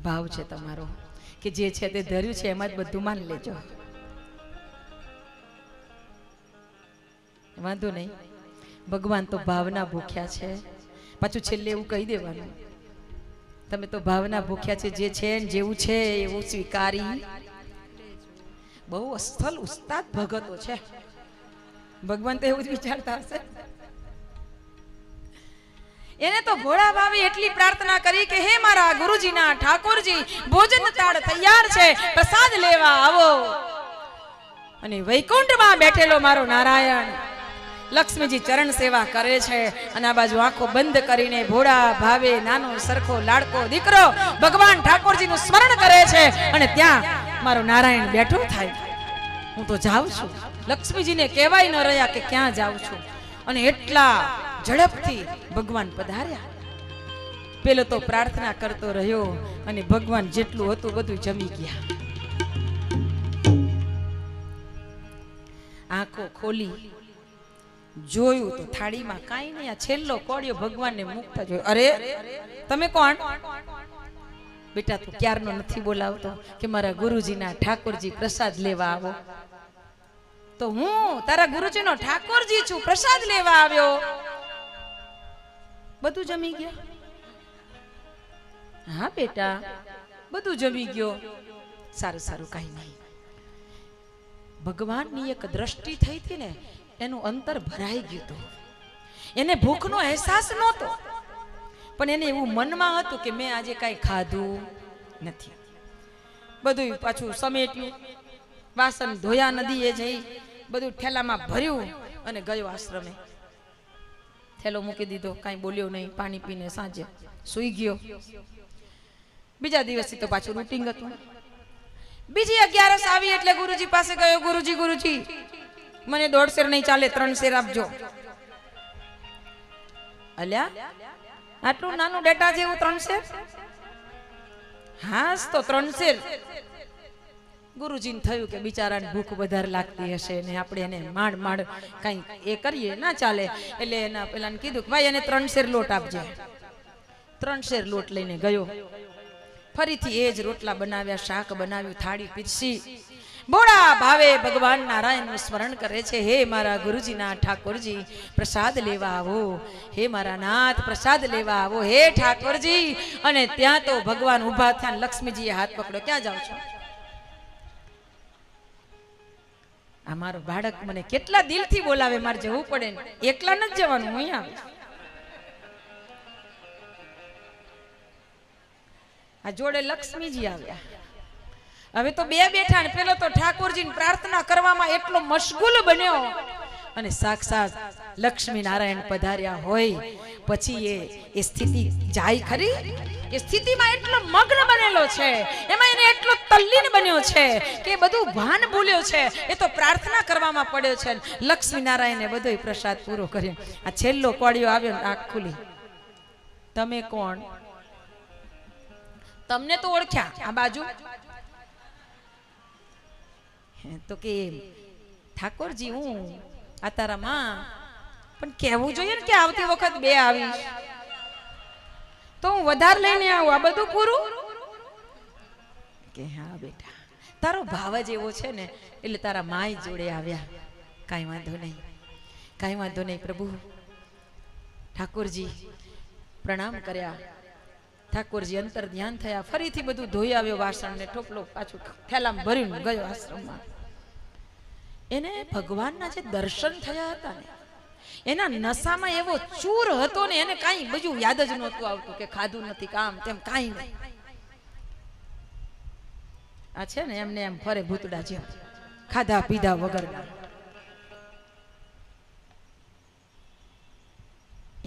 ભાવ છે તમારો કે જે છે તે ધર્યું છે એમાં જ બધું માન લેજો, વાંધો નહીં. ભગવાન તો ભાવના ભૂખ્યા છે. પાછું છેલ્લે એવું કહી દેવાનું, તમે તો ભાવના ભૂખ્યા છે, જે છે જેવું છે એવું સ્વીકારી. બહુ અસલ ઉસ્તાદ ભગતો છે. ભગવાન તો એવું જ વિચારતા હશે. એને તો ભોળા ભાવે એટલી પ્રાર્થના કરી કે હે મારા ગુરુજીના ઠાકોરજી, ભોજન તાળ તૈયાર છે, પ્રસાદ લેવા આવો. અને વૈકુંઠમાં બેઠેલો મારો નારાયણ લક્ષ્મીજી ચરણ સેવા કરે છે, અને આ બાજુ આંખો બંધ કરીને ભોળા ભાવે નાનો સરખો લાડકો દીકરો ભગવાન ઠાકોરજીનું સ્મરણ કરે છે. અને ત્યાં મારો નારાયણ બેઠો થાય. હું તો જાઉં છું. લક્ષ્મીજીને કહેવાય ન રહ્યા કે ક્યાં જાઉં છું. અને એટલા ઝડપથી ભગવાન પધાર્યા. પેલો તો પ્રાર્થના કરતો રહ્યો અને ભગવાન જેટલું હતું બધું જમી ગયા. આંખો ખોલી જોયું તો થાળીમાં કાંઈ નહીં. આ છેલ્લો કોળિયો ભગવાનને મુકતા જોયો. અરે તમે કોણ? બેટા તું ક્યારનો નથી બોલાવતો કે મારા ગુરુજીના ઠાકોરજી પ્રસાદ લેવા આવો? તો હું તારા ગુરુજીનો ઠાકોરજી છું, પ્રસાદ લેવા આવ્યો. બધું જમી ગયા? હા બેટા બધું જમી ગયો. સારું સારું, કાંઈ નહીં. ભગવાનની એક દ્રષ્ટિ થઈ હતી ને, એનું અંતર ભરાઈ ગયું હતું. એને ભૂખનો અહેસાસ નહોતો, પણ એને એવું મનમાં હતું કે મેં આજે કાંઈ ખાધું નથી. બધું પાછું સમેટ્યું, વાસણ ધોયા, નદીએ જઈ બધું ઠેલામાં ભર્યું અને ગયો આશ્રમે. થેલો મૂકી દીધો, કાંઈ બોલ્યો નહીં. પાણી પીને સાંજે સૂઈ ગયો. બીજા દિવસથી તો પાછું રૂટિંગ હતું. બીજી 11 આવી એટલે ગુરુજી પાસે ગયો. ગુરુજી ગુરુજી મને 1.5 શેર નહીં ચાલે, 3 શેર આપજો. અલ્યા આટલું નાનું ડેટા જેવું 3 શેર? હા તો 3 શેર. ગુરુજીને થયું કે બિચારાને ભૂખ વધારે લાગતી હશે ને આપણે એને માંડ માંડ કઈ એ કરીએ ના ચાલે. એટલે એના પેલાને કીધું કે ભાઈ એને 3 શેર લોટ આપજે. 3 શેર લોટ લઈને ગયો. ફરીથી એ જ રોટલા બનાવ્યા, શાક બનાવ્યું, થાળી પીરસી. ભોળા ભાવે ભગવાન નારાયણનું સ્મરણ કરે છે. હે મારા ગુરુજીના ઠાકોરજી પ્રસાદ લેવા આવો, હે મારા નાથ પ્રસાદ લેવા આવો, હે ઠાકોરજી. અને ત્યાં તો ભગવાન ઊભા થયા. લક્ષ્મીજીએ હાથ પકડ્યો. ક્યાં જાવ છો? આ મારો બાળક મને કેટલા દિલથી બોલાવે, મારે જવું પડે ને, એકલા નથી જવાનું, હું અહીંયા આવીશ. આ જોડે લક્ષ્મીજી આવ્યા. હવે તો બે બેઠા ને પેલો તો ઠાકોરજીની પ્રાર્થના કરવામાં એટલો મશગુલ બન્યો. અને સાક્ષાત લક્ષ્મી નારાયણ પધાર્યા હોય પછી એ સ્થિતિ જાય ખરી. એ સ્થિતિમાં એટલો મગ્ન બનેલો છે, એમાં એને એટલો તલ્લીન બન્યો છે કે બધું ભાન ભૂલ્યો છે. એ તો પ્રાર્થના કરવામાં પડ્યો છે. લક્ષ્મી નારાયણે બધો પ્રસાદ પૂરો કર્યો. આ છેલ્લો કોળિયો આવ્યો, આંખ ખુલી. તમે કોણ? તમને તો ઓળખ્યા. આ બાજુ તો કે ઠાકોરજી હું આ તારા માં. પણ કહેવું જોઈએ ને કે આવતી વખત 2 આવીશ તો હું વધારે લઈને આવું. આ બધું પૂરું? કે હા બેટા તારો ભાવ જ એવો છે ને એટલે તારા માય જોડે આવ્યા. કાંઈ વાંધો નહીં, કાંઈ વાંધો નહીં પ્રભુ. ઠાકોરજી પ્રણામ કર્યા. ઠાકોરજી અંતર ધ્યાન થયા. ફરીથી બધું ધોઈ આવ્યો, વાસણ ને ટોપલો પાછું થેલામાં ભરીને ગયો આશ્રમમાં. એને ભગવાનના જે દર્શન થયા હતા ને, એના નશામાં એવો ચૂર હતો ને, એને કાંઈ બીજું યાદ જ નહોતું આવતું કે ખાધું નથી, કામ તેમ કાંઈ નહીં. આ છે ને એમને એમ ફરે ભૂતડા જેમ, ખાધા પીધા વગરના.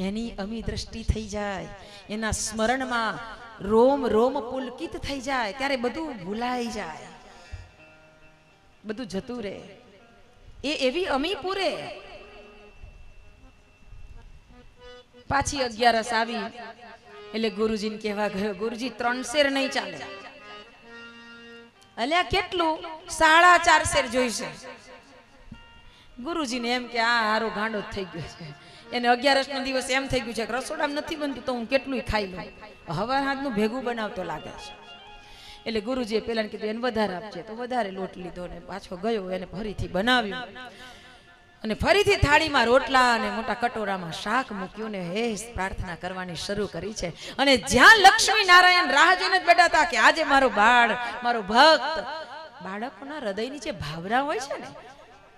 એની અમી દ્રષ્ટિ થઈ જાય, એના સ્મરણમાં રોમ રોમ પુલકિત થઈ જાય, ત્યારે બધું ભૂલાઈ જાય, બધું જતું રહે. એ એવી અમી પૂરે. પાછી 11 આવી એટલે ગુરુજીને કહેવા ગયો. ગુરુજી 3 શેર નહીં ચાલે. અલ્યા કેટલું? 4.5 શેર જોઈશે. ગુરુજીને એમ કે આ હારો ગાંડો થઈ ગયો છે. એને 11 નો દિવસ એમ થઈ ગયું છે કે રસોડામાં નથી બનતું તો હું કેટલું ખાઈ લઉં. હવાર હાથનું ભેગું બનાવતો લાગે છે. એટલે ગુરુજીએ પેલા કીધું એને વધારે આપજે, તો વધારે લોટ લીધો ને પાછો ગયો, એને ફરીથી બનાવ્યું અને ફરીથી થાળીમાં રોટલા અને મોટા કટોરામાં શાક મૂક્યું ને હે પ્રાર્થના કરવાની શરૂ કરી છે. અને જ્યાં લક્ષ્મી નારાયણ રાહ જોઈને જ બેઠા હતા કે આજે મારો બાળ, મારો ભક્ત, બાળકોના હૃદયની જે ભાવના હોય છે ને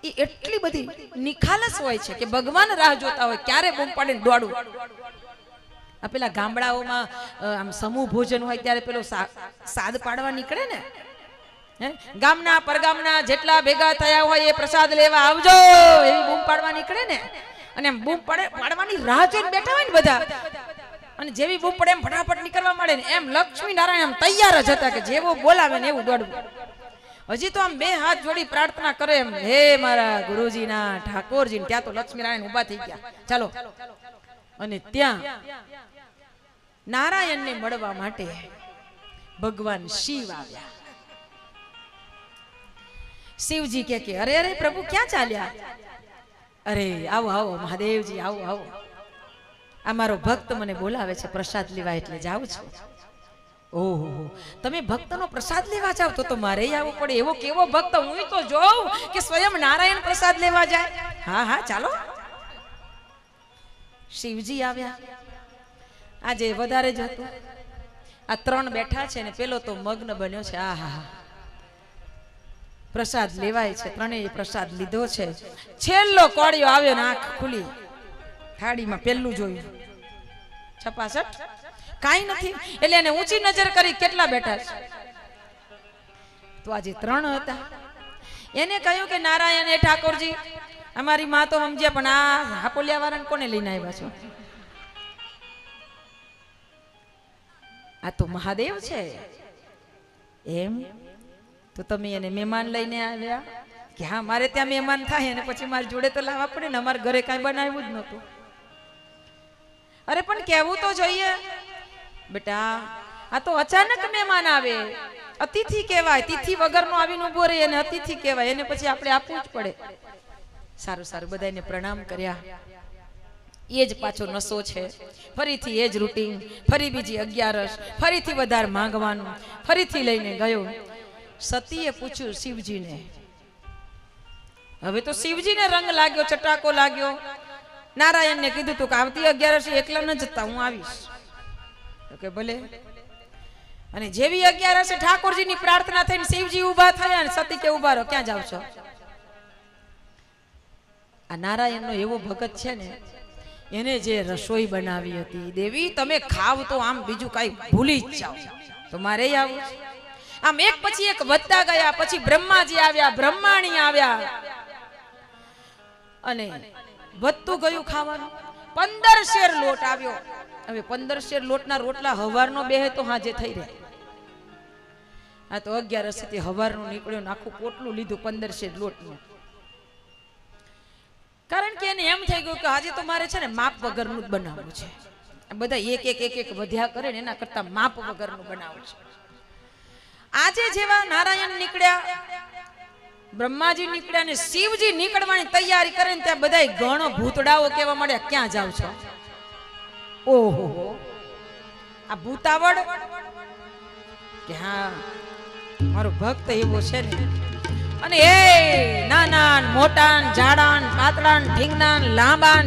એ એટલી બધી નિખાલસ હોય છે કે ભગવાન રાહ જોતા હોય ક્યારે બૂમ પાડીને દોડવું. આ પેલા ગામડાઓમાં આમ સમૂહ ભોજન હોય ત્યારે પેલો સાદ પાડવા નીકળે ને, ગામના પરગામના જેટલા ભેગા થયા હોય એ પ્રસાદ લેવા આવજો એવી બૂમ પાડવા નીકળે ને, અને એમ બૂમ પાડવાની રાહ જોઈને બેઠા હોય ને બધા, અને જેવી બૂમ પડે એમ ફટાફટ નીકળવા મળે ને એમ લક્ષ્મી નારાયણ એમ તૈયાર જ હતા કે જેવો બોલાવે ને એવું દોડવું. હજી તો આમ બે હાથ જોડી પ્રાર્થના કરે એમ, હે મારા ગુરુજીના ઠાકોરજી. ત્યાં તો લક્ષ્મી નારાયણ ઉભા થઈ ગયા, ચાલો. અને ત્યાં નારાયણને મળવા માટે ભગવાન શિવ આવ્યા. શિવજી કે અરે અરે પ્રભુ ક્યાં ચાલ્યા? અરે આવો આવો મહાદેવજી, આવો આવો, આ મારો ભક્ત મને બોલાવે છે પ્રસાદ લેવા એટલે જાઉં છું. ઓહો, તમે ભક્તનો પ્રસાદ લેવા જાવ તો મારે આવવું પડે. એવો કેવો ભક્ત હું તો જોઉં કે સ્વયં નારાયણ પ્રસાદ લેવા જાય. હા હા ચાલો. શિવજી આવ્યા. આજે વધારે જ હતું. આ ત્રણ બેઠા છે ને પેલો તો મગ્ન બન્યો છે. આહા, પ્રસાદ લેવાય છે. ત્રણેય પ્રસાદ લીધો છે. છેલ્લો કોળિયો આવ્યો ને આંખ ખુલી, થાળીમાં પેલું જોયું, છપાસઠ કાંઈ નથી. એટલે એને ઊંચી નજર કરી કેટલા બેઠા છે, તો આજે ત્રણ હતા. એને કહ્યું કે નારાયણ એ ઠાકોરજી, અમારી માં તો સમજ્યા પણ આ હાપોલિયા વાળાને કોને લઈને આવ્યા છો? આ તો મહાદેવ છે. એમ તો તમે એને મહેમાન લઈને આવ્યા? કે હા, મારે ત્યાં મહેમાન થાય અને પછી મારી જોડે તો લાવવા પડે ને, અમારે ઘરે કાંઈ બનાવ્યું જ નહોતું. અરે પણ કહેવું તો જોઈએ બેટા, આ તો અચાનક મહેમાન આવે, અતિથિ કહેવાય. તિથિ વગરનો આવીને ઉભો રહે એને અતિથિ કહેવાય, એને પછી આપણે આપવું જ પડે. સારું સારું, બધાને પ્રણામ કર્યા. એ જ પાછો નસો છે, ફરીથી એ જ રૂટીન, ફરી બીજી 11, ફરીથી વધારે માંગવાનું, ફરીથી લઈને ગયો. સતીએ પૂછ્યું શિવજીને. હવે તો શિવજીને રંગ લાગ્યો, ચટાકો લાગ્યો. નારાયણને કીધું તું કે આવતી 11 એકલા ન જતા, હું આવીશ. તો કે ભલે. અને જેવી 11 ઠાકોરજીની પ્રાર્થના થઈને શિવજી ઉભા થયા અને સતી કે ઉભા રહો, ક્યાં જાવ છો? આ નારાયણનો એવો ભગત છે ને, એને જે રસોઈ બનાવી હતી, દેવી તમે ખાવ તો આમ બીજું કઈ ભૂલી જ જાઓ, તો મારે આવું. આમ એક પછી એક વધતા ગયા. પછી બ્રહ્માજી આવ્યા, બ્રહ્માણી આવ્યા, અને વધતું ગયું ખાવાનું. 15 શેર લોટ આવ્યો. હવે 15 શેર લોટના રોટલા હવારનો બેહે તો હાજે થઈ રહ્યા. આ તો 11 થી હવારનું નીકળ્યો ને આખું પોટલું લીધું 15 શેર લોટનું. કારણ કે એને એમ થઈ ગયું કે આજે તો મારે છે ને માપ વગરનું જ બનાવવું છે. બધા એક વધ્યા કરે ને એના કરતા માપ વગરનું બનાવવું છે. આજે જેવા નારાયણ નીકળ્યા, બ્રહ્માજી નીકળ્યા ને શિવજી નીકળવાની તૈયારી કરે ને ત્યાં બધા ગણો ભૂતડાઓ કેવા મળ્યા, ક્યાં જાવ છો? ઓહો, આ ભૂતાવડ કે હા મારો ભક્ત એવો છે ને. અને એ નાના મોટા જાડા પાતળા ઢીંગના લાંબા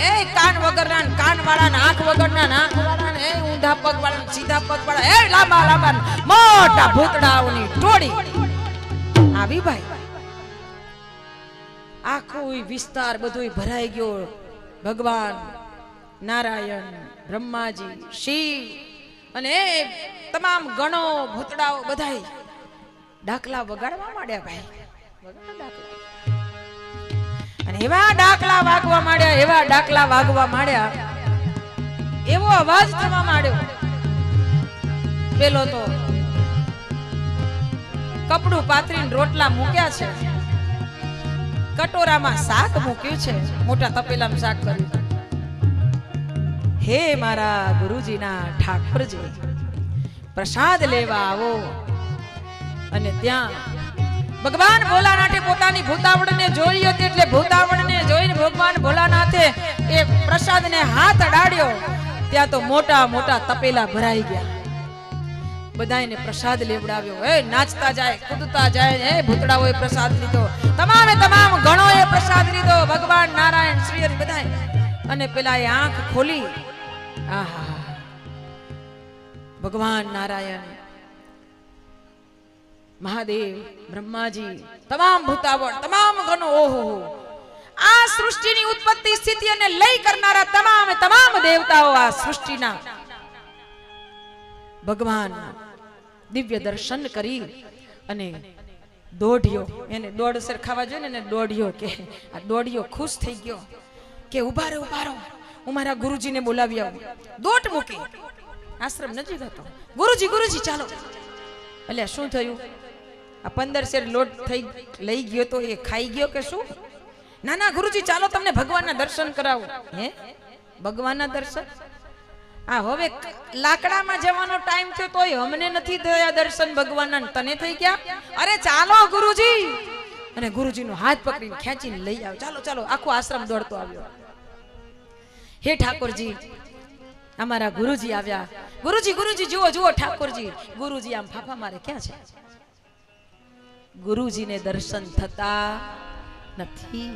એ કાન વગરના કાન વાળા, આંખ વગરના આંખ વાળા, એ ઊંધા પગ વાળા સીધા પગ વાળા, એ લાંબા લાંબા મોટા ભૂતડાઓની ટોળી આવી ભાઈ. આખો વિસ્તાર બધો ભરાઈ ગયો. ભગવાન નારાયણ, બ્રહ્માજી, શિવ અને તમામ ગણો ભૂતડાઓ બધાય ડાકલા વગાડવા માંડ્યા ભાઈ. અને એવા ડાકલા વાગવા માંડ્યા, એવા ડાકલા વાગવા માંડ્યા, એવો અવાજ થવા માંડ્યો. પેલો તો કપડું પાથરીને રોટલા મૂક્યા છે, કટોરામાં શાક મૂક્યું છે, મોટા તપેલામાં શાક કર્યું. હે મારા ગુરુજીના ઠાકોરજી, પ્રસાદ લેવા આવો. અને ત્યાં ભગવાન ભોલાનાથે પોતાની ભૂતાવડને જોઈ હતી, એટલે ભૂતાવડને જોઈને ભગવાન ભોલાનાથે એ પ્રસાદને હાથ અડાડ્યો. ત્યાં તો મોટા મોટા તપેલા ભરાઈ ગયા. બધાને પ્રસાદ લેવડાવ્યો. હે નાચતા જાય, કૂદતા જાય, હે ભૂતડાઓએ પ્રસાદ લીધો, તમામે તમામ ગણોએ પ્રસાદ લીધો, ભગવાન નારાયણ શ્રી હરિ બધાય. અને પેલા એ આંખ ખોલી, આહા, ભગવાન નારાયણ, મહાદેવ, બ્રહ્માજી, તમામ ભૂતાવળ, તમામ ગણો, ઓહો, આ સૃષ્ટિની ઉત્પત્તિ સ્થિતિ અને લય કરનારા તમામ દેવતાઓ આ સૃષ્ટિના ભગવાન દિવ્ય દર્શન કરી અને દોઢિયો, એને દોડ સર ખાવા જોઈએ ને, દોઢિયો કે આ દોઢિયો ખુશ થઈ ગયો કે ઉભા રહો, હું મારા ગુરુજીને બોલાવી આવું. દોટ મૂકી, આશ્રમ નજીક હતો. ગુરુજી ચાલો. એટલે શું થયું? આ 15 શેર લોટ થઈ લઈ ગયો તો એ ખાઈ ગયો કે શું? ના ગુરુજી ચાલો તમને ભગવાનના દર્શન કરાવું. હે ભગવાનના દર્શન? આ હવે લાકડામાં જવાનો ટાઈમ થયો તોય અમને નથી થયા દર્શન ભગવાનના, તને થઈ ગયા? અરે ચાલો ગુરુજી. અને ગુરુજીનો હાથ પકડીને ખેંચીને લઈ આવ. ચાલો. આખો આશ્રમ દોડતો આવ્યો. હે ઠાકોરજી, અમારા ગુરુજી આવ્યા. ગુરુજી જુઓ ઠાકોરજી. ગુરુજી આમ ફાફા મારે, ક્યાં છે? ગુરુજીને દર્શન થતા નથી.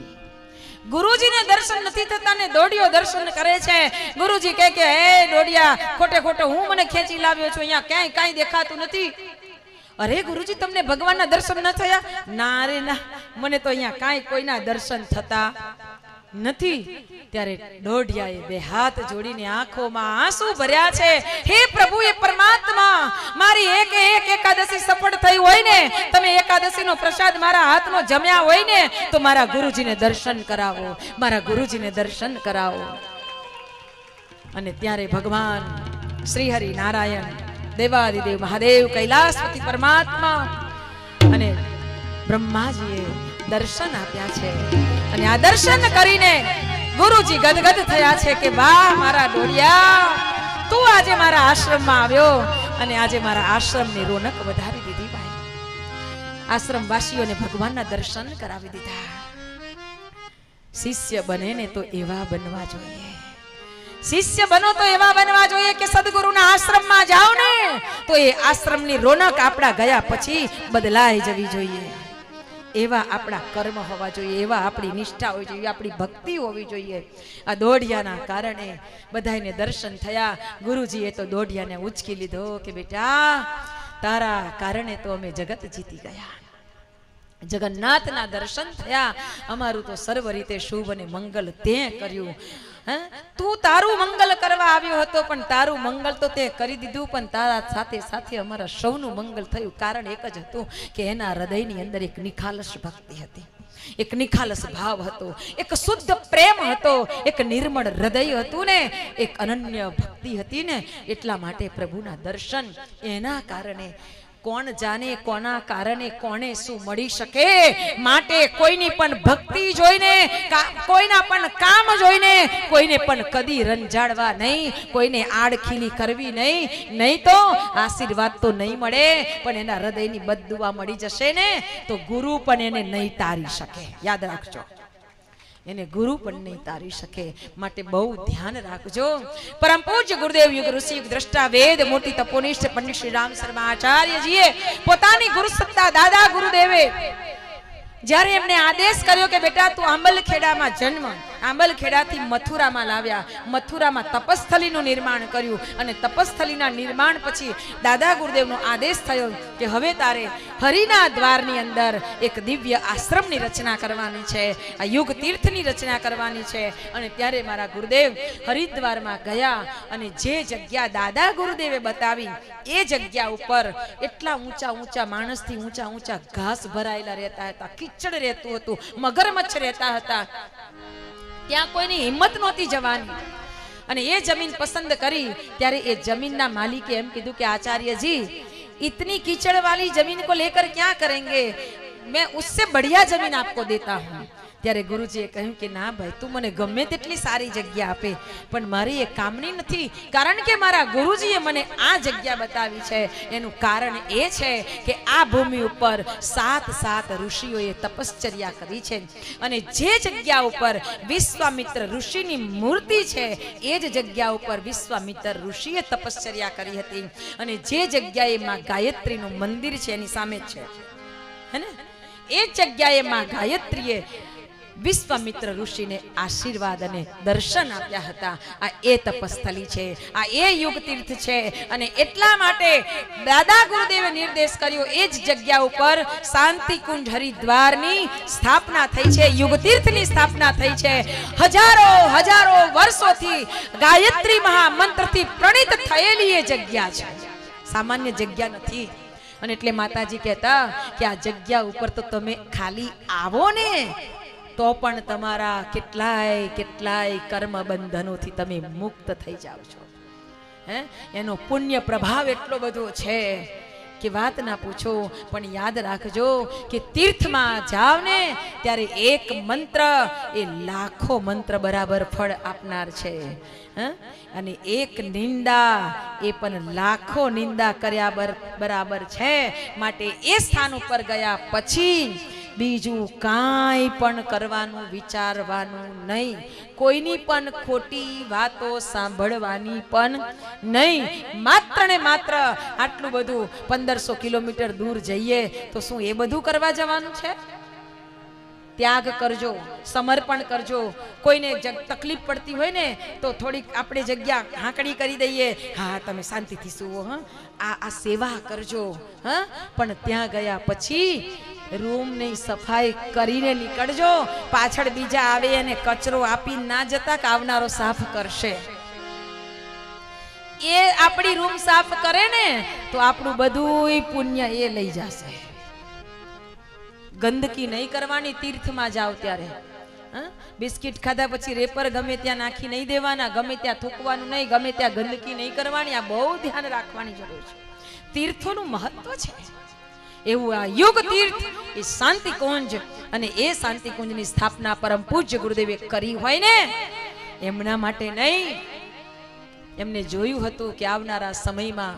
ગુરુજીને દર્શન નથી થતા ને દોડિયો દર્શન કરે છે. ગુરુજી કહે કે હે દોડિયા, ખોટે હું મને ખેંચી લાવ્યો છું, અહીંયા ક્યાંય કાંઈ દેખાતું નથી. અરે ગુરુજી, તમને ભગવાનના દર્શન ન થયા? ના રે ના, મને તો અહીંયા કાંઈ કોઈના દર્શન થતા નથી. ત્યારે દોઢિયાએ બે હાથ જોડીને આંખોમાં આંસુ ભર્યા છે. હે પ્રભુ, એ પરમાત્મા, મારી એક એકાદશી સફળ થઈ હોય ને, તમે એકાદશીનો પ્રસાદ મારા હાથનો જમ્યા હોય ને, તો મારા ગુરુજીને દર્શન કરાવો, મારા ગુરુજીને દર્શન કરાવો. અને ત્યારે ભગવાન શ્રી હરિ નારાયણ, દેવાદિદેવ મહાદેવ, કૈલાસપતિ પરમાત્મા અને બ્રહ્માજીએ દર્શન આપ્યા છે. અને આ દર્શન કરીને ગુરુજી ગદગદ થયા છે કે વાહ મારા દોડિયા, તું આજે મારા આશ્રમમાં આવ્યો અને આજે મારા આશ્રમની રોનક વધારી દીધી. ભાઈ, આશ્રમવાસીઓને ભગવાનના દર્શન કરાવી દીધા. શિષ્ય બને ને તો એવા બનવા જોઈએ. શિષ્ય બનો તો એવા બનવા જોઈએ કે સદગુરુના આશ્રમમાં જાઓ ને તો એ આશ્રમની રોનક આપણા ગયા પછી બદલાઈ જવી જોઈએ. એવા આપણા કર્મ હોવા જોઈએ, એવા આપણી નિષ્ઠા હોવી જોઈએ, આપણી ભક્તિ હોવી જોઈએ. આ દોઢિયાના કારણે બધાને દર્શન થયા. ગુરુજીએ તો દોઢિયાને ઉચકી લીધો કે બેટા, તારા કારણે તો અમે જગત જીતી ગયા. જગન્નાથના દર્શન થયા. અમારું તો સર્વ રીતે શુભ અને મંગલ તે કર્યું. તું તારું મંગલ કરવા આવ્યો હતો, પણ તારું મંગલ તો તે કરી દીધું, પણ તારા સાથે સાથે અમારા સૌનું મંગલ થયું. કારણ એક જ હતું કે એના હૃદયની અંદર એક નિખાલસ ભક્તિ હતી, એક નિખાલસ ભાવ હતો, એક શુદ્ધ પ્રેમ હતો, એક નિર્મળ હૃદય હતું ને, એક અનન્ય ભક્તિ હતી ને. એટલા માટે પ્રભુના દર્શન એના કારણે. કોણ જાણે કોના કારણે કોને શું મળી શકે. માટે કોઈની પણ ભક્તિ જોઈને, કોઈના પણ કામ જોઈને કોઈને પણ કદી રંજાડવા નહીં, કોઈને આડખીલી કરવી નહીં તો આશીર્વાદ તો નહીં મળે, પણ એના હૃદયની બદદુઆ મળી જશે ને તો ગુરુ પણ એને નહીં તારી શકે. યાદ રાખજો, એને ગુરુ પણ નહીં તારી શકે. માટે બહુ ધ્યાન રાખજો. પરમ પૂજ્ય ગુરુદેવ યુગ ઋષિ યુગ દ્રષ્ટા વેદ મૂર્તિ તપોનિષ્ઠ પંડિત શ્રી રામ શર્મા આચાર્યજીએ પોતાની ગુરુ સત્તા દાદા ગુરુદેવે જ્યારે એમને આદેશ કર્યો કે બેટા તું આંબલખેડામાં જન્મ, આંબલખેડાથી મથુરામાં લાવ્યા, મથુરામાં તપસ્થલીનું નિર્માણ કર્યું. અને તપસ્થલીના નિર્માણ પછી દાદા ગુરુદેવનો આદેશ થયો કે હવે તારે હરિના દ્વારની અંદર એક દિવ્ય આશ્રમની રચના કરવાની છે, આ યુગ તીર્થની રચના કરવાની છે. અને ત્યારે મારા ગુરુદેવ હરિદ્વારમાં ગયા અને જે જગ્યા દાદા ગુરુદેવે બતાવી એ જગ્યા ઉપર એટલા ઊંચા માણસથી ઊંચા ઘાસ ભરાયેલા રહેતા હતા, કીચડ રહેતું હતું, મગરમચ્છ રહેતા હતા. ત્યાં કોઈની હિંમત નહોતી જવાની. અને એ જમીન પસંદ કરી ત્યારે એ જમીનના માલિકે એમ કીધું કે આચાર્યજી, इतनी कीचड़ वाली जमीन को लेकर क्या करेंगे, मैं उससे बढ़िया जमीन आपको देता हूँ. ત્યારે ગુરુજીએ કહ્યું કે ના ભાઈ, તું મને ગમે તેટલી સારી જગ્યા આપે પણ મારી એ કામની નથી, કારણ કે મારા ગુરુજીએ મને આ જગ્યા બતાવી છે. એનું કારણ એ છે કે આ ભૂમિ ઉપર 7 ઋષિઓએ તપશ્ચર્યા કરી છે અને જે જગ્યા ઉપર વિશ્વામિત્ર ઋષિની મૂર્તિ છે એ જ જગ્યા ઉપર વિશ્વામિત્ર ઋષિએ તપશ્ચર્યા કરી હતી. અને જે જગ્યાએ માં ગાયત્રીનું મંદિર છે એની સામે જ છે, હે ને? એ જગ્યાએ માં ગાયત્રીએ વિશ્વામિત્ર ઋષિને આશીર્વાદ અને દર્શન આપ્યા હતા. આ એ તપસ્થલી છે, આ એ યુગ તીર્થ છે. અને એટલા માટે દાદા ગુરુદેવે નિર્દેશ કર્યો એ જ જગ્યા ઉપર શાંતિકુંજ હરિદ્વારની સ્થાપના થઈ છે, યુગ તીર્થની સ્થાપના થઈ છે. હજારો વર્ષોથી ગાયત્રી મહામંત્રથી પ્રણીત થયેલી એ જગ્યા છે, સામાન્ય જગ્યા નથી. અને એટલે માતાજી કહેતા કે આ જગ્યા ઉપર તો તમે ખાલી આવો ને તો પણ તમારા કેટલાય કર્મ બંધનોથી તમે મુક્ત થઈ જાવ છો. હે, એનો પુણ્ય પ્રભાવ એટલો બધો છે કે વાત ના પૂછો. પણ યાદ રાખજો કે તીર્થમાં જાવ ને ત્યારે એક મંત્ર એ લાખો મંત્ર બરાબર ફળ આપનાર છે. અને એક નિંદા એ પણ લાખો નિંદા કર્યા બરાબર છે. માટે એ સ્થાન ઉપર ગયા પછી બીજું કાંઈ પણ કરવાનું વિચારવાનું નહીં, કોઈની પણ ખોટી વાતો સાંભળવાની પણ નહીં. માત્ર ને માત્ર આટલું બધું 1500 કિલોમીટર દૂર જઈએ તો શું એ બધું કરવા જવાનું છે? ત્યાગ કરજો, સમર્પણ કરજો. કોઈને તકલીફ પડતી હોય ને તો થોડીક આપણે જગ્યા હાંકડી કરી દઈએ, હા તમે શાંતિથી સુવો, આ સેવા કરજો. પણ ત્યાં ગયા પછી રૂમની સફાઈ કરીને નીકળજો. પાછળ બીજા આવે અને કચરો આપી ના જતા કે આવનારો સાફ કરશે. એ આપણી રૂમ સાફ કરે ને તો આપણું બધું પુણ્ય એ લઈ જશે. ગંદકી નહીં કરવાની તીર્થમાં જાવ ત્યારે. બિસ્કિટ ખાધા પછી રેપર ગમે ત્યાં નાખી નહીં દેવાના, ગમે ત્યાં થૂકવાનું નહીં, ગમે ત્યાં ગંદકી નહીં કરવાની. આ બહુ ધ્યાન રાખવાની જરૂર છે. તીર્થોનું મહત્વ છે એવું. આ યુગ તીર્થ એ શાંતિકુંજ, અને એ શાંતિકુંજની સ્થાપના પરમ પૂજ્ય ગુરુદેવે કરી હોય ને એમના માટે નહીં, એમને જોયું હતું કે આવનારા સમયમાં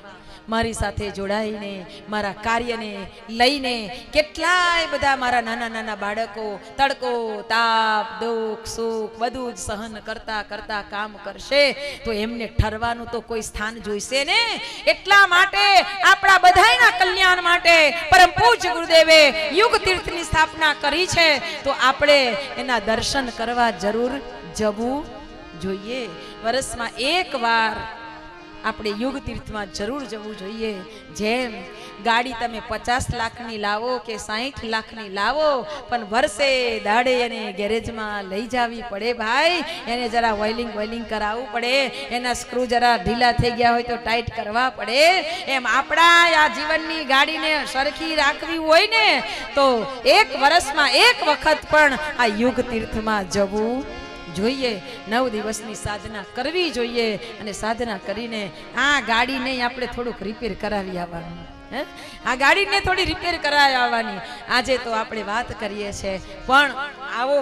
મારી સાથે જોડાઈને મારા કાર્યને લઈને કેટલાય બધા મારા નાના બાળકો તડકો તાપ દુઃખ સુખ બધું જ સહન કરતા કરતા કામ કરશે તો એમને ઠરવાનું તો કોઈ સ્થાન જોઈશે ને. એટલા માટે આપણા બધાના કલ્યાણ માટે પરમ પૂજ્ય ગુરુદેવે યુગ તીર્થની સ્થાપના કરી છે તો આપણે એના દર્શન કરવા જરૂર જવું જોઈએ. વર્ષમાં એક વાર આપણે યુગ તીર્થમાં જરૂર જવું જોઈએ. જેમ ગાડી તમે 50 લાખની લાવો કે 60 લાખની લાવો પણ વર્ષે દાડે એને ગેરેજમાં લઈ જવી પડે ભાઈ. એને જરા ઓઇલિંગ કરાવવું પડે, એના સ્ક્રૂ જરા ઢીલા થઈ ગયા હોય તો ટાઈટ કરવા પડે. એમ આપણા આ જીવનની ગાડીને સરખી રાખવી હોય ને તો એક વર્ષમાં એક વખત પણ આ યુગ તીર્થમાં જવું જોઈએ. 9 દિવસની સાધના કરવી જોઈએ અને સાધના કરીને આ ગાડીને આપણે થોડુંક રિપેર કરાવી આવવાનું. આ ગાડીને થોડી રિપેર કરાવી આવવાની. આજે તો આપણે વાત કરીએ છીએ પણ આવો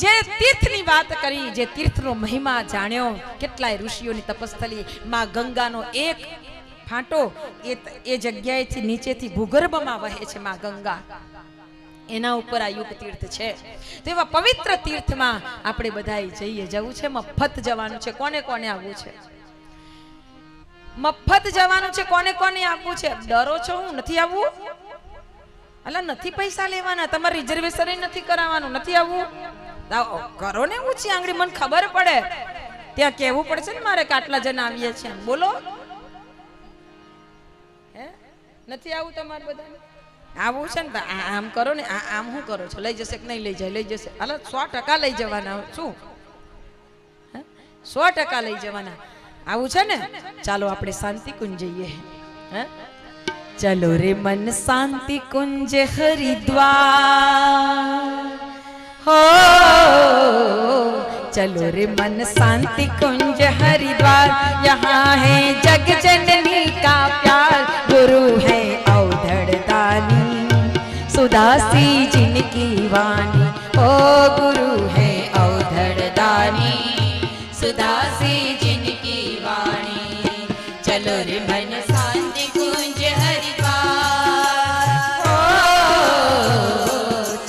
જે તીર્થની વાત કરી, જે તીર્થનો મહિમા જાણ્યો, કેટલાય ઋષિઓની તપસ્થલી, માં ગંગાનો એક ફાંટો એ જગ્યાએથી નીચેથી ભૂગર્ભમાં વહે છે માં ગંગા, એના ઉપર આ યુગ તીર્થ છે. તો એવા પવિત્ર તીર્થમાં આપણે બધાય જઈએ. જવું છે, મફત જવાનું છે. કોને કોને આવવું છે? મફત જવાનું છે. કોને કોને આવવું છે? ડરો છો હું નથી આવવું? અલા નથી પૈસા લેવાના, તમારે રિઝર્વેશન નથી કરાવવાનું, નથી આવવું? કરો ને ઊંચી આંગળી, મને ખબર પડે. ત્યાં કેવું પડશે ને મારે કે આટલા જણ આવીએ છીએ. બોલો, હે નથી આવું તમારે બધાને? આવું છે ને આમ કરો ને, આમ શું કરો છો? લઈ જશે કે નહીં લઈ જાય? લઈ જશે. હાલો 100% લઈ જવાના. શું 100% લઈ જવાના? આવું છે ને? ચાલો આપણે શાંતિ કુંજ જઈએ. ચલો રે મન શાંતિ કુંજ હરિદ્વાર, हो चलो रे मन शांति कुंज हरिद्वार, यहाँ है जग जननी का प्यार, गुरु है औधड़ दानी सुदासी जिनकी वाणी, ओ ओ गुरु है अवधड़ दानी, सुदासी जिनकी वाणी। चलो रे मन शांति कुंज हरिद्वार, ओ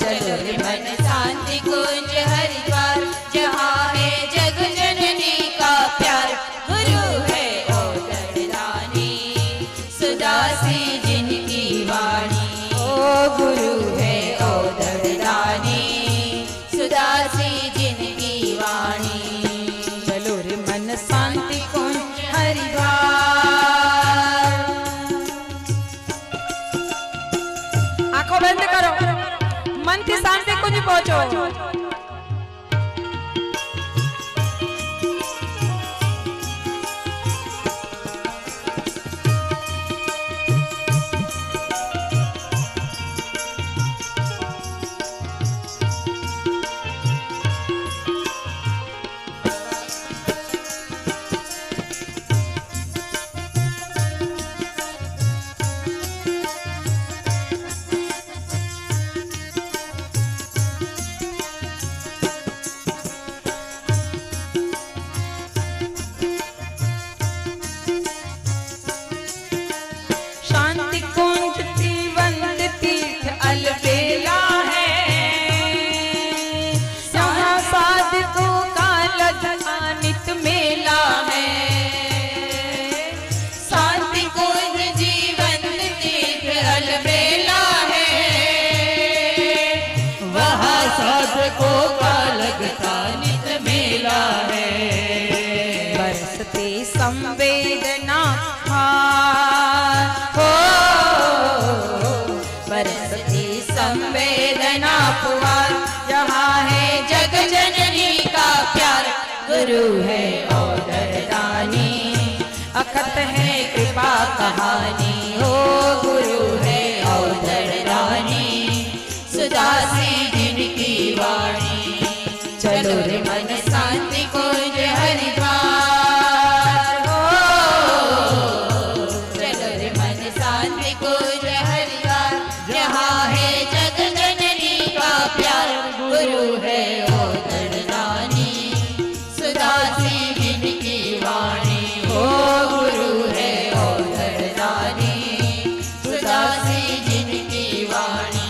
चलो रे मन शांति कुंज हरिद्वार, जहाँ है जग जननी का प्यार। गुरु है अवधड़ दानी, सुदासी जिनकी वाणी। ओ गुरु है अवधड़ दानी, सुदासी जिनकी वाणी। चलो रे मन शांति कुंज हरिद्वार। आंखों बंद करो, मन की शांति कुंज पहुंचो। संवेदना हो बरसती संवेदना पुआर, जहाँ है जग जननी का प्यार। गुरु है अवधड़ दानी, अखत है कृपा कहानी। हो गुरु है अवधड़ दानी, सुदासी जिनकी वाणी। चलो रे मन शांति कुंज हरिद्वार, गुरु है अवधड़ दानी, सुदासी जिनकी वाणी। ओ गुरु है अवधड़ दानी, सुदासी जिनकी वाणी।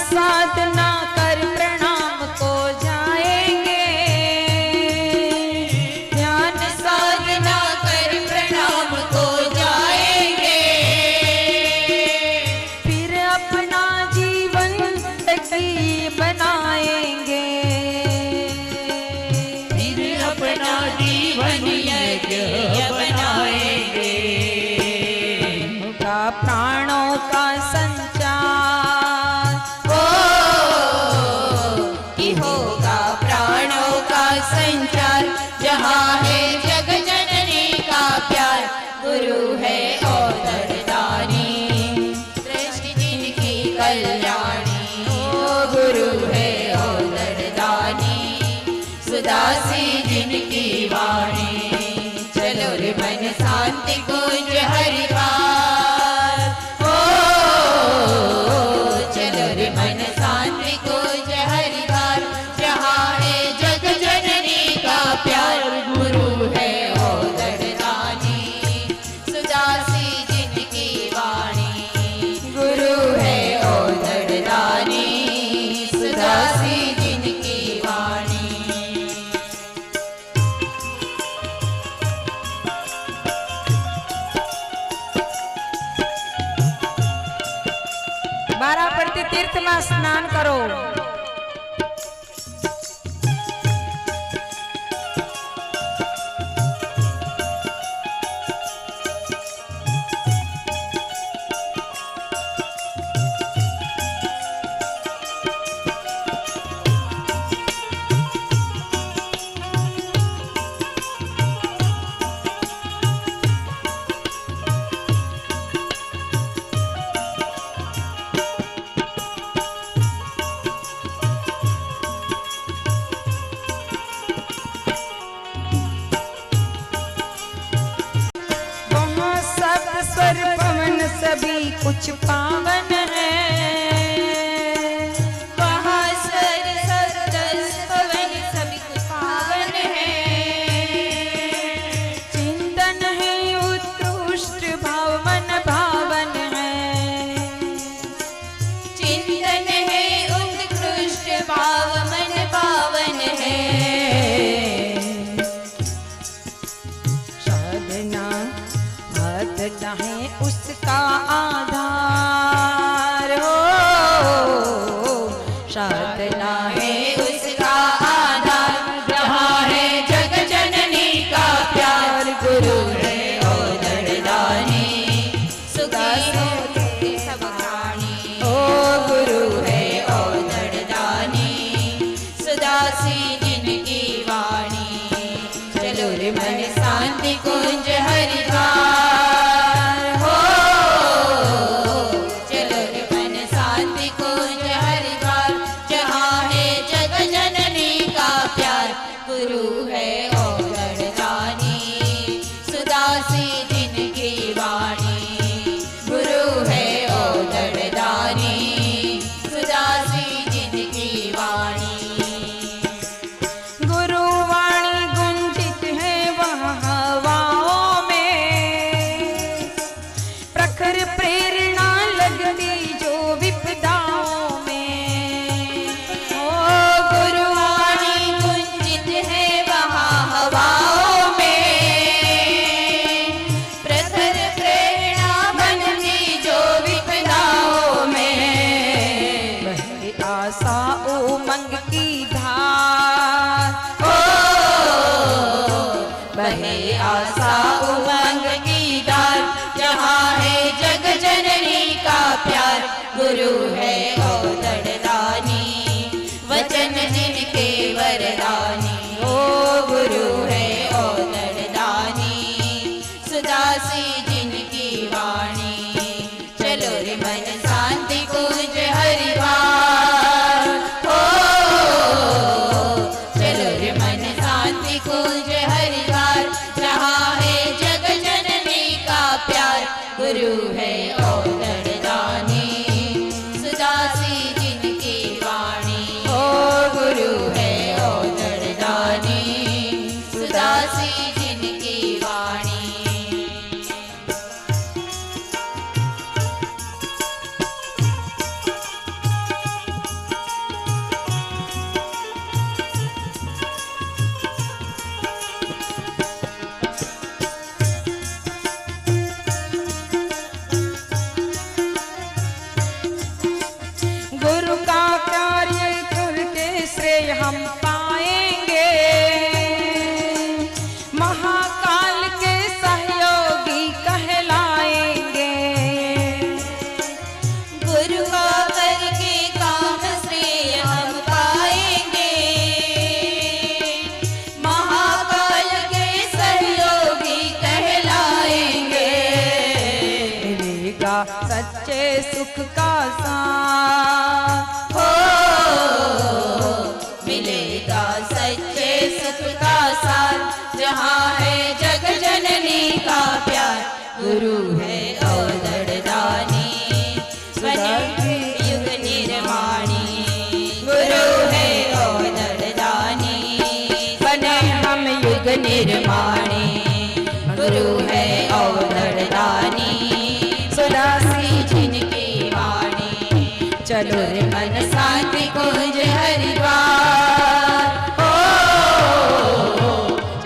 साधना कर प्रणाम को जाएंगे, ध्यान साधना कर प्रणाम को जाएंगे। फिर अपना जीवन सखी बनाएंगे, फिर अपना जीवन यज्ञ बनाएंगे। का प्राणों का संचार होगा, प्राणों का संचार, जहाँ है जग जननी का प्यार। गुरु है अवधड़ दानी, दृष्टि जिनकी कल्याणी। ओ गुरु है अवधड़ दानी, सुदासी जिनकी वाणी। चलो रे मन शांति कुंज हरिद्वार, ओ चलो रे मन शांति कुंज हरिद्वार, जहाँ है जग जननी का प्यार। गुरु है अवधड़ दानी, सुदासी जिनकी वाणी। गुरु है अवधड़ दानी, सुदासी जिनकी वाणी। बारा पड़ती तीर्थ में स्नान करो। सभी कुछ पावन है। वहाँ स्वर सप्तस पवन सभी कुछ पावन है। चिंतन है उत्कृष्ट भाव मन भावन है। चिंतन है उत्कृष्ट भाव मन पावन है। साधना साधना है उसका आधार हो। साधना है उसका आधार जहाँ है जग जननी का प्यार। गुरु है औदड़दानी सुखी होते सब प्राणी। ओ गुरु है औदड़दानी सुदासी जिनकी वाणी। चलो रे मन शांति कुंज हरिद्वार हो। चलो रे मन शांति कुंज हरिद्वार जहाँ है जग जननी का प्यार। गुरु है औदड़दानी सुदासी जिनकी वाणी। गुरु है औदड़दानी सुदासी जिनकी वाणी। गुरुवाणी गुंजित है वह हवाओं में। प्रखर प्रेरणा लगती जो विपदाओं में। ओ गुरुवाणी गुंजित है वहाँ हवाओं में। प्रखर प्रेरणा बनती जो विपदाओं में। बहे आशा उमंग की धार। बहे आशा उमंग की धार जहाँ है जग जननी का प्यार। गुरु है औदड़दानी वचन जिनके वरदानी। ओ गुरु है औदड़दानी सुदासी जिनकी वाणी। चलो रे मन शांति कुंज हरिद्वार हो। चलो रे मन शांति कुंज हरिद्वार जहाँ है जग जननी का प्यार। गुरु है औदड़दानी सुदासी जिनकी वाणी। ओ गुरु है औदड़दानी सुदासी जिनकी वाणी। गुरु का कार्य करके श्रेय हम पाएंगे। महाकाल के सहयोगी कहलाएंगे। गुरु का करके काम श्रेय हम पाएंगे। महाकाल के सहयोगी कहलाएंगे। मिलेगा सच्चे सुख का साथ हो मिलेगा सच्चे सुख का सार जहाँ है जग जननी का प्यार। गुरु है औदड़दानी बने युग निर्माणी। गुरु है औदड़दानी बने हम युग निर्माणी। गुरु है औदड़दानी सुदासी जिनकी वाणी। चलो रे मन शांति कुंज हरिद्वार हो।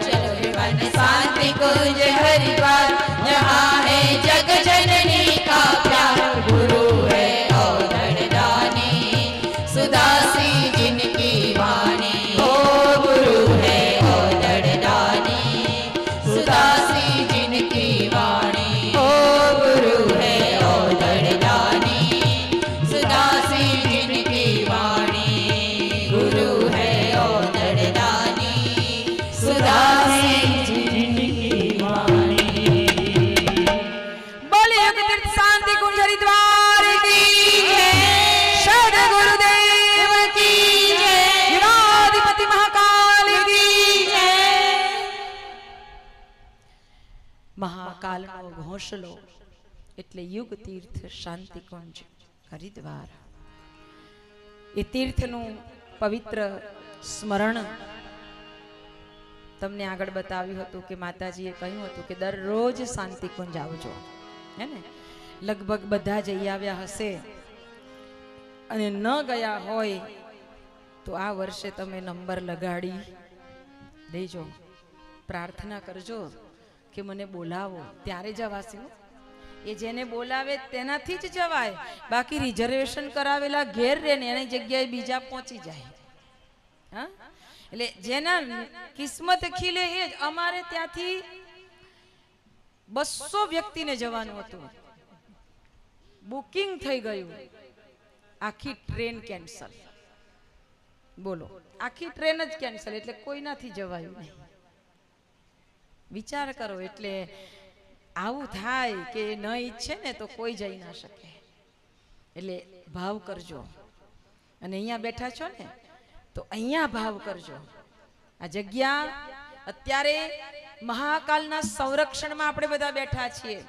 चलो रे मन शांति कुंज हरिद्वार जहाँ है जग जननी का प्यार। गुरु है औदड़दानी सुदासी जिनकी वाणी। ओ गुरु है औदड़दानी सुदासी जिनकी वाणी। ओ गुरु है औदड़दानी सुदासी जिनकी वाणी। गुरु है औदड़दानी सुदासी जिनकी वाणी। बोले युग तीर्थ शांति कुंज हरिद्वार की जय। सद् गुरुदेव की जय। युगाधिपति महाकाल की जय। महाकाल નો ઘોંસલો એટલે યુગ તીર્થ શાંતિ કુંજ હરિદ્વાર. એ તીર્થનું પવિત્ર સ્મરણ તમને આગળ બતાવ્યું હતું કે માતાજીએ કહ્યું હતું કે દરરોજ શાંતિ કુંજ આવજો, હે ને. લગભગ બધા જઈ આવ્યા હશે અને ન ગયા હોય તો આ વર્ષે તમે નંબર લગાડી દેજો, પ્રાર્થના કરજો કે મને બોલાવો, ત્યારે જવાશે. એ જેને બોલાવે તેનાથી જ જવાય, બાકી રિઝર્વેશન કરાવેલા ઘેર રહે ને એની જગ્યાએ બીજા પહોંચી જાય. હા, એટલે જેના કિસ્મત ખીલે એ જ. અમારે ત્યાંથી 200 વ્યક્તિને જવાનું હતું, બુકિંગ થઈ ગયું, આખી ટ્રેન કેન્સલ. બોલો, આખી ટ્રેન જ કેન્સલ, એટલે કોઈનાથી જવાયું નહીં. વિચાર કરો, એટલે આવું થાય કે ન ઈચ્છે ને તો કોઈ જઈ ના શકે. એટલે ભાવ કરજો, અને અહીંયા બેઠા છો ને તો અહીંયા ભાવ કરજો. આ જગ્યા અત્યારે મહાકાલના સંરક્ષણમાં આપણે બધા બેઠા છીએ.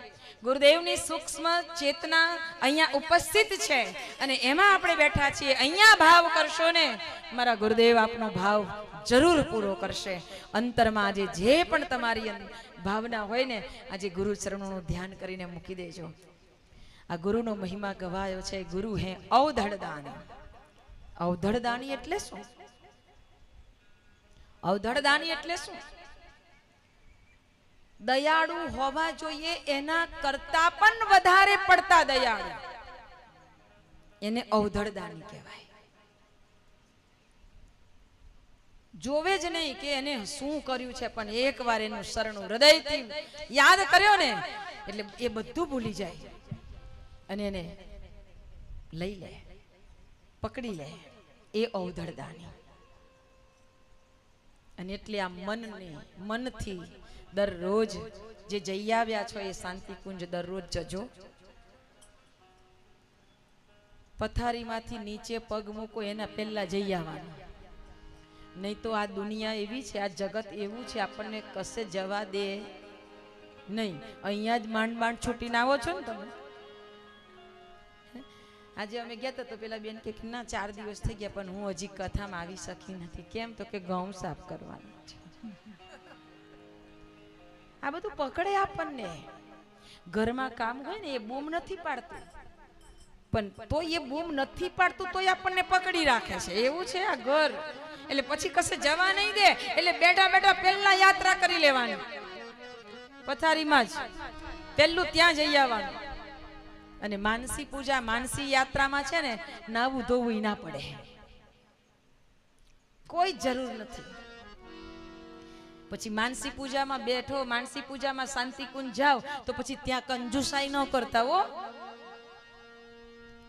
ગુરુદેવની સૂક્ષ્મ ચેતના અહીંયા ઉપસ્થિત છે અને એમાં આપણે બેઠા છીએ. અહીંયા ભાવ કરશો ને મારા ગુરુદેવ આપનો ભાવ જરૂર પૂરો કરશે. અંતરમાં આજે જે પણ તમારી ભાવના હોય ને આજે ગુરુ ચરણોનું ધ્યાન કરીને મૂકી દેજો. આ ગુરુનો મહિમા ગવાયો છે. ગુરુ હે અવધળદાની. અવધળદાની એટલે શું? અવધળદાની એટલે શું? દયાળુ હોવા જોઈએ એના કરતા પણ વધારે પડતા દયાળુ, એને અવધળદાની કહેવાય. જોવે જ નહીં કે એને શું કર્યું છે, પણ એકવાર એનું શરણું હૃદયથી યાદ કર્યો ને એટલે એ બધું ભૂલી જાય અને એને લઈ લે, પકડી લે. એ અવધળદાની. અને એટલે આ મનથી દરરોજ જે જઈ આવ્યા છો એ શાંતિ કુંજ દરરોજ જજો. પથારીમાંથી નીચે પગ મૂકો એના પહેલા જઈ આવવાનું. નહીં તો આ દુનિયા એવી છે, આ જગત એવું છે, આપણને કશે જવા દે નહીં. અહીંયા જ માંડ માંડ છૂટીને આવો છો ને તમે. આજે અમે ગયા હતા તો પેલા બેન કે ના 4 દિવસ થઈ ગયા પણ હું હજી કથામાં આવી શકી નથી. કેમ? તો કે ઘઉં સાફ કરવાનું છે. આ બધું પકડે આપણને. ઘરમાં કામ હોય ને એ બૂમ નથી પાડતું, પણ તો એ બૂમ નથી પાડતું તો આપણને પકડી રાખે છે. એવું છે આ ઘર. એટલે પછી કશે જવા નહીં દે. એટલે બેઠા બેઠા પહેલા યાત્રા કરી લેવાની, પથારીમાં જ પહેલું ત્યાં જઈ આવવાનું. અને માનસી પૂજા, માનસી યાત્રામાં છે ને નાવું ધોવું ના પડે, કોઈ જરૂર નથી. પછી માનસી પૂજામાં બેઠો, માનસી પૂજામાં શાંતિ કુંજ જાઓ તો પછી ત્યાં કંજુસાઈ ન કરતા. હો,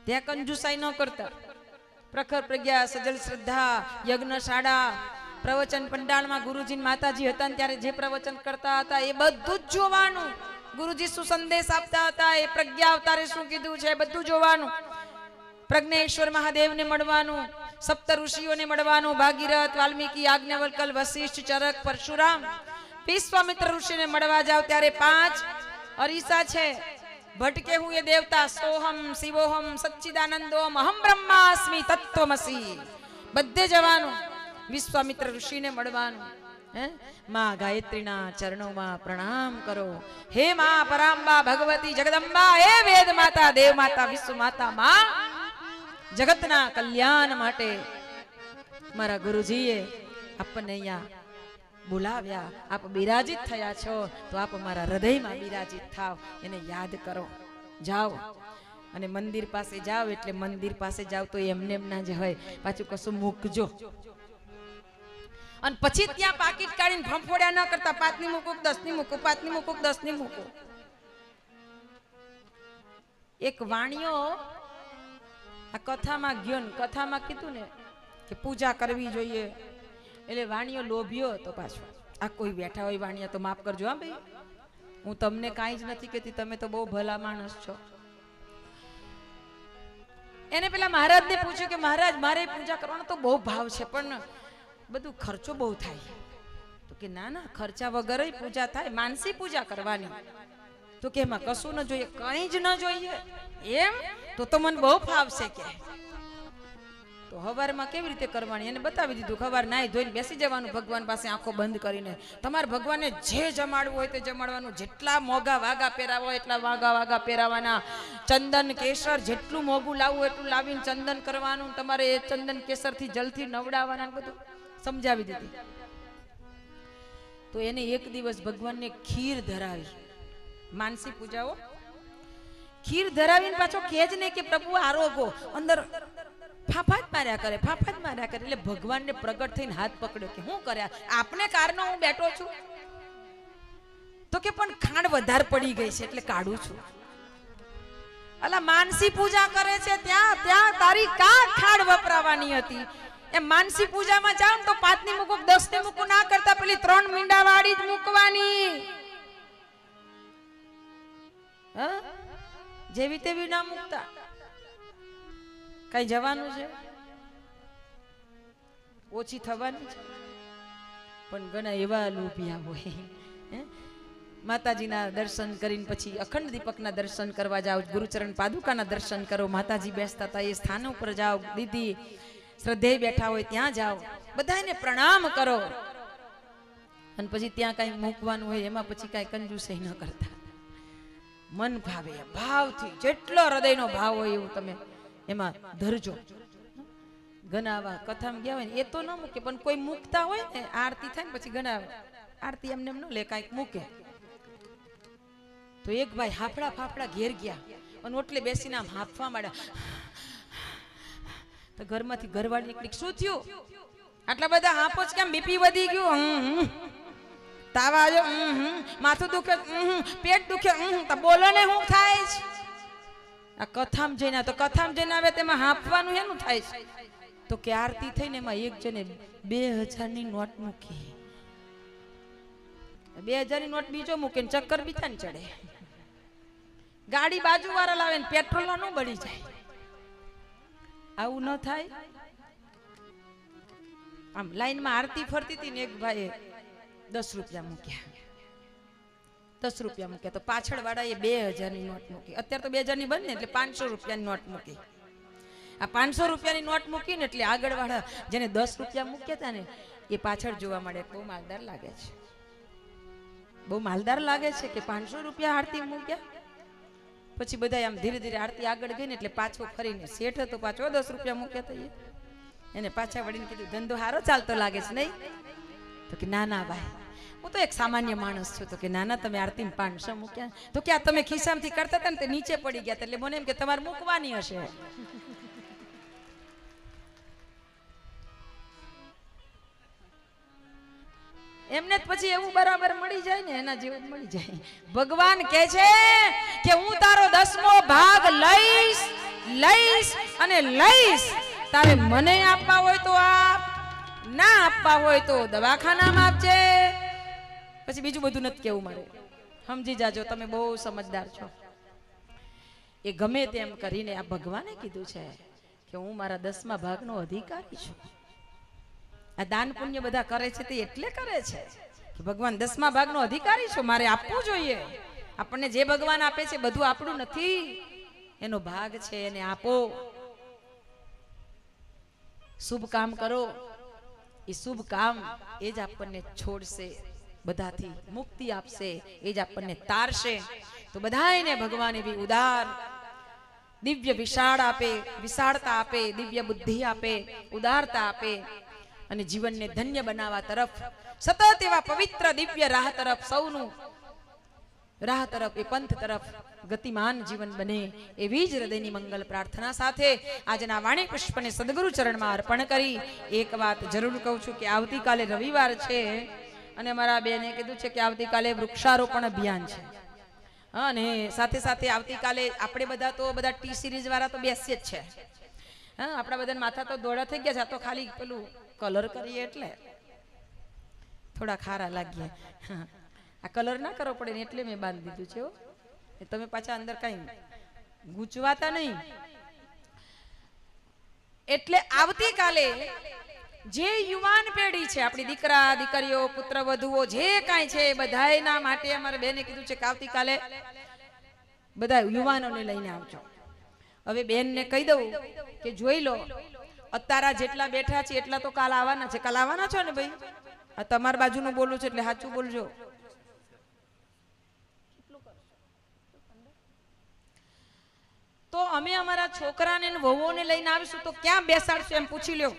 ત્યાં કંજુસાઈ ન કરતા. પ્રખર પ્રજ્ઞા, સજલ શ્રદ્ધા, યજ્ઞશાળા, પ્રવચન પંડાળમાં ગુરુજી માતાજી હતા ને ત્યારે જે પ્રવચન કરતા હતા એ બધું જ જોવાનું. ગુરુજી શું સંદેશ આપતા હતા, એ પ્રજ્ઞા અવતારે શું કીધું છે બધું જોવાનું. પ્રજ્ઞેશ્વર મહાદેવને મળવાનું, સપ્ત ઋષિઓને મળવાનું, ભાગીરથ, વાલ્મીકી, આજ્ઞવલ્કલ, વશિષ્ઠ, ચરક, પરશુરામ, વિશ્વામિત્ર ઋષિને મળવા જાવ ત્યારે 5 અરીસા છે. ભટકે હું એ દેવતા, સોહમ શિવોહમ સચ્ચિદાનંદોમ અહમ બ્રહ્માસ્મિ તત્વમસી. બધે જવાનું, વિશ્વામિત્ર ઋષિને મળવાનું. માં ગાયત્રીના ચરણોમાં પ્રણામ કરો. હે માં પરાંબા ભગવતી જગદંબા, હે વેદ માતા, દેવ માતા, વિશ્વ માતા, માં જગતના કલ્યાણ માટે મારા ગુરુજીએ આપણને અહીંયા બોલાવ્યા. આપ બિરાજિત થયા છો તો આપ મારા હૃદયમાં બિરાજિત થાવ, એને યાદ કરો. જાઓ અને મંદિર પાસે જાઓ. એટલે મંદિર પાસે જાવ તો એમને એમ ના જ હોય, પાછું કશું મૂકજો. અને પછી ત્યાં પાકીટ કાઢીને ફંફોડ્યા ન કરતા. 5ની મૂકું, 10ની મૂકું, 5ની મૂકું, 10ની મૂકું. એક વાણિયો આ કથામાં ગયો ને કથામાં કીધું ને કે પૂજા કરવી જોઈએ. એટલે વાણિયો લોભ્યો હતો પાછો. આ કોઈ બેઠા હોય વાણિયા તો માફ કરજો હા ભાઈ, હું તમને કાંઈ જ નથી કહેતી, તમે તો બહુ ભલા માણસ છો. એને પેલા મહારાજને પૂછ્યું કે મહારાજ મારે પૂજા કરવાનો તો બહુ ભાવ છે પણ બધું ખર્ચો બહુ થાય. તો કે ના ના, ખર્ચા વગર પૂજા થાય, માનસી પૂજા કરવાની. તો કે એમાં કશું ન જોઈએ, કંઈ જ ન જોઈએ એમ? તો મને બહુ ફાવશે કે. તો હવારમાં કેવી રીતે કરવાની એને બતાવી દીધું. ખબર નાઈ ધોઈને બેસી જવાનું ભગવાન પાસે આંખો બંધ કરીને. તમારે ભગવાનને જે જમાડવું હોય તે જમાડવાનું. જેટલા મોગા વાગા પહેરાવા હોય એટલા વાગા પહેરાવાના. ચંદન કેસર જેટલું મોગું લાવવું એટલું લાવીને ચંદન કરવાનું. તમારે એ ચંદન કેસરથી જલથી નવડાવવાના, બધું સમજાવી દીધી. તો એને એક દિવસ ભગવાનને ખીર ધરાવી. માનસી પૂજાઓ ખીર ધરાવીને પાછો કહે જ નહીં કે પ્રભુ આરોગો. અંદર ફાફા જ માર્યા કરે. એટલે ભગવાનને પ્રગટ થઈને હાથ પકડ્યો કે હું કર્યા આપને કારનો હું બેઠો છું. તો કે પણ ખાંડ વધારે પડી ગઈ છે એટલે કાઢું છું. અલા માનસી પૂજા કરે છે ત્યાં તારી કા ખાંડ વપરાવાની હતી? એમ માનસી પૂજામાં જાવ તો 5 ની મૂકો 10 ની મૂકો ના કરતા પેલી 3 મીંડા વાળી જ મૂકવાની. હા, જેવી તેવી ના મૂકતા. કઈ જવાનું છે, ઓછી થવાની છે. પણ ઘણા એવા લોભિયા હોય, માતાજીના દર્શન કરીને પછી અખંડ દીપકના દર્શન કરવા જાઓ, ગુરુચરણ પાદુકાના દર્શન કરો, માતાજી બેસતા હતા એ સ્થાન ઉપર જાઓ, દીદી શ્રદ્ધેય બેઠા હોય ત્યાં જાઓ, બધાને પ્રણામ કરો. અને પછી ત્યાં કઈ મૂકવાનું હોય એમાં પછી કઈ કંજૂસી ન કરતા. મન ભાવે ભાવથી, જેટલો હૃદયનો ભાવ હોય એવું તમે એમાં ધરજો. ઘણા આવા કથામાં ગયા હોય ને એ તો ન મૂકે, પણ કોઈ મૂકતા હોય ને આરતી થાય ને પછી ઘણા આરતી એમને એમ ન લે, કાંઈક મૂકે. તો એક ભાઈ હાફડા ફાફડા ઘેર ગયા અને ઓટલે બેસીને આમ હાફવા માંડ્યા. તો ઘરમાંથી ઘરવાળી નીકળી, શું થયું આટલા બધા હાફો છે? કેમ બીપી વધી ગયું? તાવ આવ્યો? માથું દુખે? પેટ દુખે? તો બોલો ને શું થાય છે? આ કથામાં જઈને, તો કથામાં જઈને આવે તેમાં હાંફવાનું એનું થાય છે. તો કે આરતી થઈને એમાં એક જણે 2000 ની નોટ મૂકી. 2000 ની નોટ બીજો મૂકે ને ચક્કર બીજાને ચડે. ગાડી બાજુ વાળા લાવે ને પેટ્રોલ ન બળી જાય. આવું ન થાય. આમ લાઈનમાં આરતી ફરતી હતી ને એક ભાઈએ 10 રૂપિયા મૂક્યા. 10 રૂપિયા મૂક્યા તો પાછળ વાળાએ 2000 ની નોટ મૂકી. અત્યારે તો 2000 ની બંધ ને એટલે 500 રૂપિયાની નોટ મૂકી. આ 500 રૂપિયાની નોટ મૂકી ને એટલે આગળ વાળા જેને 10 રૂપિયા મૂક્યા હતા ને એ પાછળ જોવા મળે. બહુ માલદાર લાગે છે, બહુ માલદાર લાગે છે કે 500 રૂપિયા આરતી મૂક્યા. પછી બધા આમ ધીરે ધીરે આરતી આગળ ગઈ ને એટલે પાછો ફરીને શેઠ હતો પાછો 10 રૂપિયા મૂક્યા હતા. એને પાછા વળીને કીધું ધંધો સારો ચાલતો લાગે છે નહીં? તો કે ના ના ભાઈ, હું તો એક સામાન્ય માણસ છું. તો કે નાના તમે આરતી 500 મૂક્યા? તો કે આ તમે ખિસ્સામાંથી કરતા હતા ને તે નીચે પડી ગયા. એટલે મને એમ કે તમારે મૂકવાની હશે. એમને પછી એવું બરાબર મળી જાય ને એના જેવું મળી જાય. ભગવાન કહે છે કે હું તારો 10મો ભાગ લઈશ અને લઈશ. તારે મને આપવા હોય તો આપ, ના આપવા હોય તો દવાખાનામાં આપજે. પછી બીજું બધું નથી કેવું મારે, સમજી જાજો, તમે બહુ સમજદાર છો. એ ગમે તેમ કરીને આ ભગવાને કીધું છે કે હું મારા 10મા ભાગનો અધિકારી છું. આ દાન પુણ્ય બધા કરે છે તે એટલે કરે છે કે ભગવાન 10મા ભાગનો અધિકારી છો, મારે આપવું જોઈએ. આપણને જે ભગવાન આપે છે બધું આપણું નથી, એનો ભાગ છે, એને આપો. શુભ કામ કરો, એ શુભ કામ એ જ આપણને છોડશે, બધાથી મુક્તિ આપશે, એ જ આપણને તારશે. તો બધાને ભગવાન એવી ઉદાર દિવ્ય વિશાળતા આપે, દિવ્ય બુદ્ધિ આપે, ઉદારતા આપે અને જીવનને ધન્ય બનાવવા તરફ સતત એવા પવિત્ર દિવ્ય રાહ તરફ, સૌનું રાહ તરફ, એ પંથ તરફ ગતિમાન જીવન બને એવી જ હૃદયની મંગલ પ્રાર્થના સાથે આજના વાણી પુષ્પને સદગુરુ ચરણમાં અર્પણ કરી એક વાત જરૂર કહું છું કે આવતીકાલે રવિવાર છે અને મારા બેને કીધું છે કે આવતીકાલે વૃક્ષારોપણ અભિયાન છે. અને સાથે સાથે આવતીકાલે આપણે બધા તો બધા ટી સિરીઝ વાળા તો બેસીએ જ છે. હા, આપણા બધા માથા તો દોડા થઈ ગયા છે. તો ખાલી પેલું કલર કરીએ એટલે થોડા ખારા લાગીએ. આ કલર ના કરવો પડે ને એટલે મેં બાંધી દીધું છે. તમે પાછા અંદર કઈ ગૂંચવાતા નહીં. એટલે આવતીકાલે જે યુવાન પેઢી છે, આપણી દીકરા દીકરીઓ પુત્ર વધુઓ જે કાંઈ છે બધાયના માટે અમારે બેને કીધું છે કે આવતીકાલે બધા યુવાનોને લઈને આવજો. હવે બેનને કહી દઉં કે જોઈ લો, અત્યારે જેટલા બેઠા છે એટલા તો કાલ આવવાના છે. કાલ આવવાના છો ને ભાઈ? આ તમારી બાજુનું બોલું છે એટલે સાચું બોલજો. તો અમે અમારા છોકરાને ને વહુઓને લઈને આવીશું તો ક્યાં બેસાડશું એમ પૂછી લ્યો.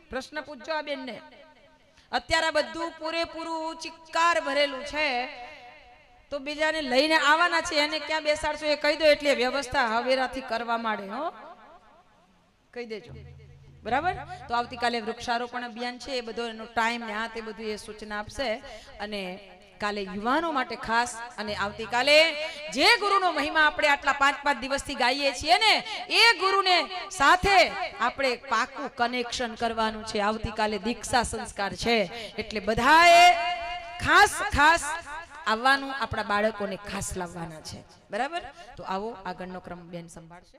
પ્રશ્ન પૂછજો આ બેનને. અત્યારે બધું પૂરેપૂરું ચિક્કાર ભરેલું છે તો બીજાને લઈને આવવાના છે, એને ક્યાં બેસાડશો એ કહી દો, એટલે વ્યવસ્થા હવેરાથી કરવા માંડે. હો, કહી દેજો, બરાબર? તો આવતીકાલે વૃક્ષારોપણ અભિયાન છે, એ બધો એનો ટાઈમ ને આ તે બધું એ સૂચના આપશે. અને કાલે યુવાનો માટે ખાસ, અને આવતીકાલે જે ગુરુનો મહિમા આપણે આટલા 5-5 દિવસથી ગાઈએ છીએ ને, એ ગુરુને સાથે આપણે પાકું કનેક્શન કરવાનું છે. આવતીકાલે દીક્ષા સંસ્કાર છે, એટલે બધાએ ખાસ ખાસ આવવાનું, આપણા બાળકોને ખાસ લાવવાના છે. બરાબર? તો આવો, આગળનો ક્રમ બેન સંભાળશે.